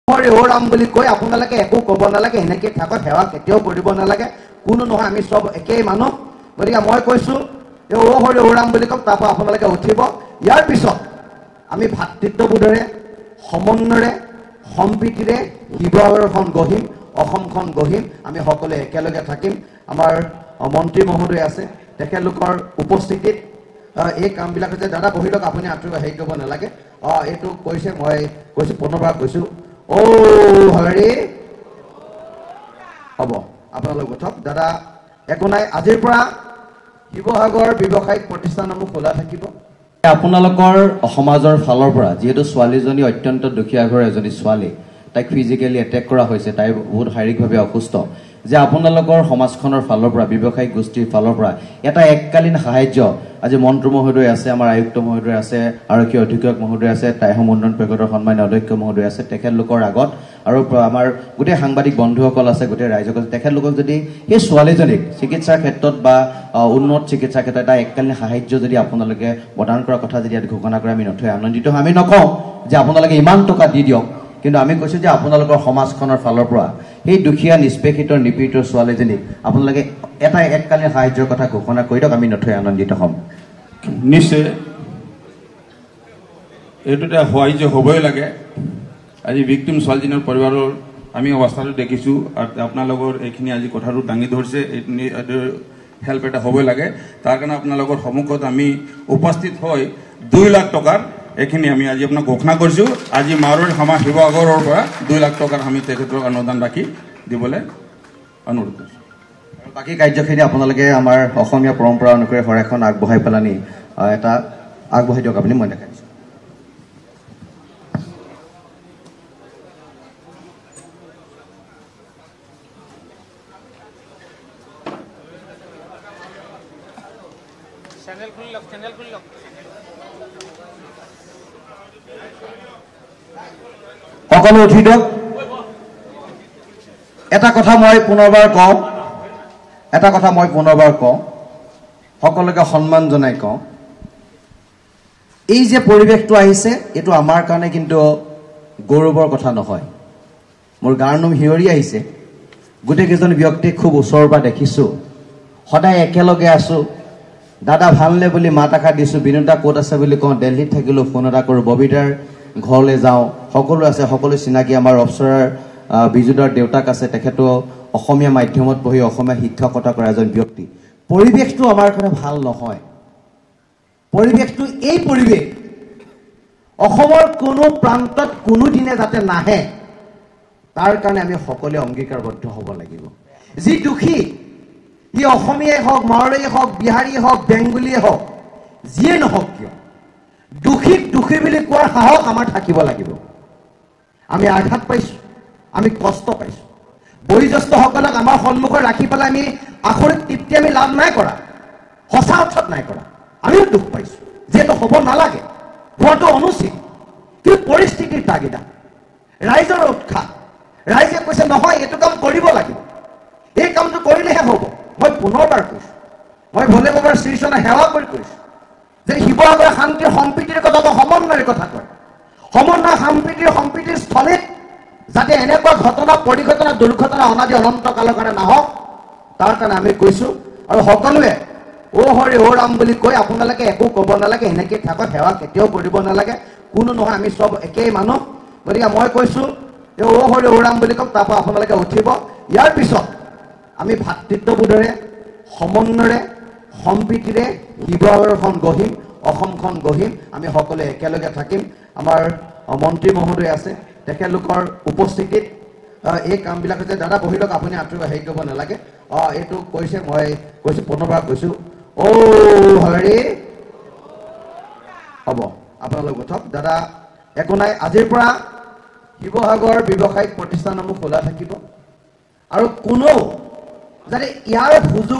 হৰি ওৰাম বুলি কৈ আপোনালোকে একো ক'ব নালাগে, এনেকৈ থাকক, সেৱা কেতিয়াও কৰিব নালাগে, কোনো নহয়, আমি চব একেই মানুহ। গতিকে মই কৈছোঁ যে অ' হৰি ওৰাম বুলি কওক, তাৰপৰা আপোনালোকে উঠিব। ইয়াৰ পিছত আমি ভাতৃত্ববোধেৰে, সমন্বয়েৰে, সম্প্ৰীতিৰে শিৱসাগৰখন গঢ়িম, অসমখন গঢ়িম, আমি সকলোৱে একেলগে থাকিম। আমাৰ মন্ত্ৰী মহোদয় আছে, তেখেতলোকৰ উপস্থিতিত এই কামবিলাক হৈছে। দাদা বহি লওক, আপুনি হেৰি কৰিব নালাগে। এইটো কৈছে, মই কৈছোঁ, পুনৰবাৰ কৈছোঁ, অ' হৰি হ'ব, আপোনালোক উঠক। দাদা একো নাই, আজিৰ পৰা শিৱসাগৰ ব্যৱসায়িক প্ৰতিষ্ঠানসমূহ খোলা থাকিব। আপোনালোকৰ সমাজৰ ফালৰ পৰা যিহেতু ছোৱালীজনী অত্যন্ত দুখীয়া ঘৰৰ এজনী ছোৱালী, তাইক ফিজিকেলি এটেক কৰা হৈছে, তাই বহুত শাৰীৰিকভাৱে অসুস্থ, যে আপোনালোকৰ সমাজখনৰ ফালৰ পৰা, ব্যৱসায়িক গোষ্ঠীৰ ফালৰ পৰা এটা এককালীন সাহায্য, আজি মন্ত্ৰী মহোদয় আছে, আমাৰ আয়ুক্ত মহোদয় আছে, আৰক্ষী অধীক্ষক মহোদয় আছে, টাইহম উন্নয়ন পৰিষদৰ সন্মানীয় অধ্যক্ষ মহোদয় আছে, তেখেতলোকৰ আগত আৰু আমাৰ গোটেই সাংবাদিক বন্ধুসকল আছে, গোটেই ৰাইজক আছে, তেখেতলোকক যদি সেই ছোৱালীজনীক চিকিৎসাৰ ক্ষেত্ৰত বা উন্নত চিকিৎসাৰ ক্ষেত্ৰত এটা এককালীন সাহায্য যদি আপোনালোকে প্ৰদান কৰাৰ কথা যদি ইয়াত ঘোষণা কৰে, আমি নথৈ আনন্দিত হওঁ। আমি নকওঁ যে আপোনালোকে ইমান টকা দি দিয়ক, কিন্তু আমি কৈছোঁ যে আপোনালোকৰ সমাজখনৰ ফালৰ পৰা সেই দুখীয়া নিষ্পেষিত নিপীড়িত ছোৱালীজনীক আপোনালোকে এটা এককালীন সাহায্যৰ কথা ঘোষণা কৰি দিয়ক, আমি নথৈ আনন্দিত হ'ম। নিশ্চয় এইটো এটা সাহায্য হ'বই লাগে। আজি ভিক্টিম ছোৱালীজনীৰ পৰিবাৰৰ আমি অৱস্থাটো দেখিছোঁ, আৰু আপোনালোকৰ এইখিনি আজি কথাটো দাঙি ধৰিছে, হেল্প এটা হ'বই লাগে। তাৰ কাৰণে আপোনালোকৰ সন্মুখত আমি উপস্থিত হৈ 2 লাখ টকাৰ এইখিনি আমি আজি আপোনাক ঘোষণা কৰিছোঁ। আজি মাৰোৱাৰী সমাজ শিৱসাগৰৰ পৰা 2 লাখ টকাৰ আমি তেখেতক অনুদান ৰাখি দিবলৈ অনুৰোধ কৰিছোঁ। বাকী কাৰ্যখিনি আপোনালোকে আমাৰ অসমীয়া পৰম্পৰা অনুসৰি শৰাইখন আগবঢ়াই পেলানি এটা আগবঢ়াই দিয়ক আপুনি, মই দেখাই দিছোঁ। সকলো উঠি দিয়ক। এটা কথা মই পুনৰবাৰ কওঁ, সকলোকে সন্মান জনাই কওঁ, এই যে পৰিৱেশটো আহিছে, এইটো আমাৰ কাৰণে কিন্তু গৌৰৱৰ কথা নহয়। মোৰ গাৰ নোম শিয়ৰি আহিছে। গোটেইকেইজন ব্যক্তিক খুব ওচৰৰ পৰা দেখিছোঁ, সদায় একেলগে আছোঁ। দাদা ভালনে বুলি মাত এষাৰ দিছোঁ, বিনোদা ক'ত আছে বুলি কওঁ, দিল্লীত থাকিলোঁ, ফোন এটা কৰোঁ, ববিতাৰ ঘৰলৈ যাওঁ, সকলো আছে, সকলো চিনাকি। আমাৰ অপ্সৰাৰ বিজুদাৰ দেউতাক আছে, তেখেতো অসমীয়া মাধ্যমত পঢ়ি অসমীয়া শিক্ষকতা কৰা এজন ব্যক্তি। পৰিৱেশটো আমাৰ কাৰণে ভাল নহয়। পৰিৱেশটো এই পৰিৱেশ অসমৰ কোনো প্ৰান্তত কোনোদিনে যাতে নাহে, তাৰ কাৰণে আমি সকলোৱে অংগীকাৰবদ্ধ হ'ব লাগিব। যি দুখী, ই অসমীয়াই হওক, মাৰোৱাৰীয়ে হওক, বিহাৰীয়ে হওক, বেংগলীয়ে হওক, যিয়ে নহওক কিয়, দুখীক দুখী বুলি কোৱাৰ সাহস আমাৰ থাকিব লাগিব। আমি আঘাত পাইছোঁ, আমি কষ্ট পাইছোঁ, বয়োজ্যেষ্ঠসকলক আমাৰ সন্মুখত ৰাখি পেলাই আমি আখৰিক তৃপ্তি আমি লাভ নাই কৰা, সঁচা অৰ্থত নাই কৰা। আমিও দুখ পাইছোঁ, যিহেতু হ'ব নালাগে, হোৱাটো অনুচিত, কিন্তু পৰিস্থিতিৰ তাগিদা, ৰাইজৰ উৎসাহ, ৰাইজে কৈছে নহয় এইটো কাম কৰিব লাগিব, এই কামটো কৰিলেহে হ'ব। মই পুনৰবাৰ কৈছোঁ, মই ভোলে বাবাৰ শ্ৰীচৰণে সেৱা কৰি কৈছোঁ যে শিৱসাগৰ শান্তিৰ সম্প্ৰীতিৰ কথা বা সমন্বয়ৰ কথা কয়, সমন্বয় সম্প্ৰীতিৰ স্থলীত যাতে এনেকুৱা ঘটনা, পৰিঘটনা, দুৰ্ঘটনা অনাদি অনন্ত কালৰ কাৰণে নাহক, তাৰ কাৰণে আমি কৈছোঁ। আৰু সকলোৱে অ' হৰি ওৰাম বুলি কৈ আপোনালোকে একো ক'ব নালাগে, এনেকৈ থাকক, সেৱা কেতিয়াও কৰিব নালাগে, কোনো নহয়, আমি চব একেই মানুহ। গতিকে মই কৈছোঁ যে অ' হৰি ওৰাম বুলি কওক, তাৰপৰা আপোনালোকে উঠিব। ইয়াৰ পিছত আমি ভাতৃত্ববোধেৰে, সমন্বয়েৰে, সম্প্ৰীতিৰে শিৱসাগৰখন গঢ়িম, অসমখন গঢ়িম, আমি সকলোৱে একেলগে থাকিম। আমাৰ মন্ত্ৰী মহোদয় আছে, তেখেতলোকৰ উপস্থিতিত এই কামবিলাক হৈছে। দাদা বহি লওক, আপুনি হেৰি কৰিব নালাগে। এইটো কৈছে, মই কৈছোঁ, পুনৰবাৰ কৈছোঁ, অ' হৰি হ'ব, আপোনালোক উঠক। দাদা একো নাই, আজিৰ পৰা শিৱসাগৰ ব্যৱসায়িক প্ৰতিষ্ঠানসমূহ খোলা থাকিব, আৰু কোনো যাতে ইয়াৰ সুযোগ